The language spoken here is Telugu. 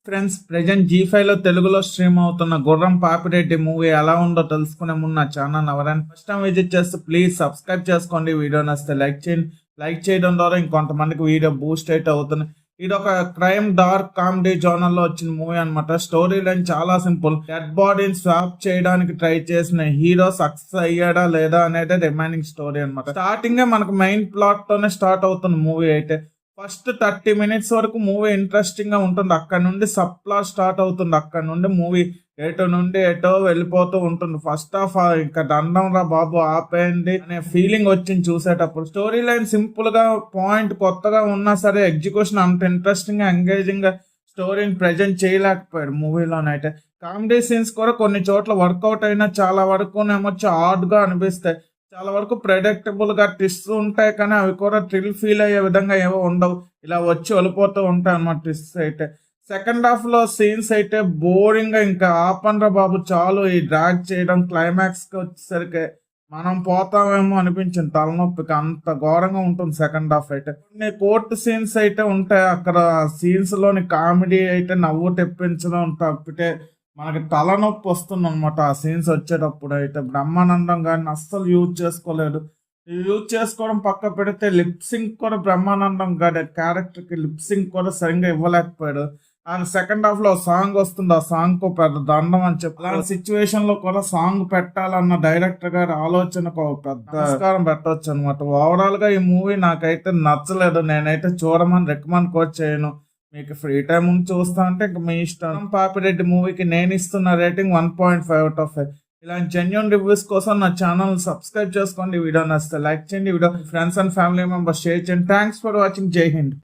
ఫ్రెండ్స్, ప్రెజెంట్ జీ5 లో తెలుగులో స్ట్రీమ్ అవుతున్న గుర్రం పాపిరెడ్డి మూవీ ఎలా ఉందో తెలుసుకునే ముందు నా ఛానల్ ఎవరైనా ఫస్ట్ టైం విజిట్ చేస్తే ప్లీజ్ సబ్స్క్రైబ్ చేసుకోండి. వీడియో నచ్చితే లైక్ చేయండి. లైక్ చేయడం ద్వారా ఇంకొంతమందికి వీడియో బూస్ట్ అయితే అవుతుంది. ఇది ఒక క్రైమ్ డార్క్ కామెడీ జోనర్ లో వచ్చిన మూవీ అనమాట. స్టోరీ లైన్ చాలా సింపుల్. డెడ్ బాడీని స్వాప్ చేయడానికి ట్రై చేసిన హీరో సక్సెస్ అయ్యాడా లేదా అనేది రిమైనింగ్ స్టోరీ అనమాట. స్టార్టింగ్ మనకు మెయిన్ ప్లాట్ తోనే స్టార్ట్ అవుతుంది మూవీ అయితే. ఫస్ట్ 30 మినిట్స్ వరకు మూవీ ఇంట్రెస్టింగ్ గా ఉంటుంది. అక్కడ నుండి సబ్ ప్లాట్ స్టార్ట్ అవుతుంది. అక్కడ నుండి మూవీ ఎటో నుండి ఎటో వెళ్ళిపోతూ ఉంటుంది. ఫస్ట్ హాఫ్ ఇంకా దండం రా బాబు ఆపేయండి అనే ఫీలింగ్ వచ్చింది చూసేటప్పుడు. స్టోరీ లైన్ సింపుల్ గా పాయింట్ కొత్తగా ఉన్నా సరే ఎగ్జిక్యూషన్ అంత ఇంట్రెస్టింగ్ గా ఎంగేజింగ్ గా స్టోరీని ప్రెజెంట్ చేయలేకపోయాడు మూవీలోనైతే. కామెడీ సీన్స్ కూడా కొన్ని చోట్ల వర్కౌట్ అయినా చాలా వరకు హార్డ్ గా అనిపిస్తాయి. చాలా వరకు ప్రెడిక్టబుల్ గా ట్విస్ట్ ఉంటాయి, కానీ అవి కూడా థ్రిల్ ఫీల్ అయ్యే విధంగా ఏవో ఉండవు. ఇలా వచ్చి వెళ్ళిపోతూ ఉంటాయి అన్నమాట ట్విస్ట్ అయితే. సెకండ్ హాఫ్ లో సీన్స్ అయితే బోరింగ్ గా ఇంకా ఆపండ్రా బాబు చాలు ఈ డ్రాగ్ చేయడం. క్లైమాక్స్ కి వచ్చేసరికి మనం పోతామేమో అనిపించింది తలనొప్పికి. అంత ఘోరంగా ఉంటుంది సెకండ్ హాఫ్ అయితే. కొన్ని కోర్టు సీన్స్ అయితే ఉంటాయి. అక్కడ సీన్స్ లోని కామెడీ అయితే నవ్వు తెప్పించడం తప్పితే మనకి తలనొప్పి వస్తుంది అనమాట. ఆ సీన్స్ వచ్చేటప్పుడు అయితే బ్రహ్మానందం గారిని అస్సలు యూజ్ చేసుకోలేదు. యూజ్ చేసుకోవడం పక్క పెడితే లిప్సింగ్ కూడా బ్రహ్మానందం గారి క్యారెక్టర్ కి లిప్సింగ్ కూడా సరిగ్గా ఇవ్వలేకపోయాడు. అండ్ సెకండ్ హాఫ్ లో సాంగ్ వస్తుంది. ఆ సాంగ్ కు పెద్ద దండం అని చెప్పి అలాంటి సిచ్యువేషన్ లో కూడా సాంగ్ పెట్టాలన్న డైరెక్టర్ గారి ఆలోచనకు పెద్ద నమస్కారం పెట్టవచ్చు అనమాట. ఓవరాల్ గా ఈ మూవీ నాకైతే నచ్చలేదు. నేనైతే చూడమని రికమెండ్ కూడా చేయను. మీకు ఫ్రీ టైం ఉండి చూస్తా అంటే ఇంకా మీ ఇష్టం. పాపిరెడ్డి మూవీకి నేను ఇస్తున్న రేటింగ్ 1.5/5. ఇలాంటి జెన్యూన్ రివ్యూస్ కోసం నా ఛానల్ సబ్స్క్రైబ్ చేసుకోండి. వీడియో నచ్చితే లైక్ చేయండి. Video friends and family members share చేయండి. Thanks for watching. Jai Hind.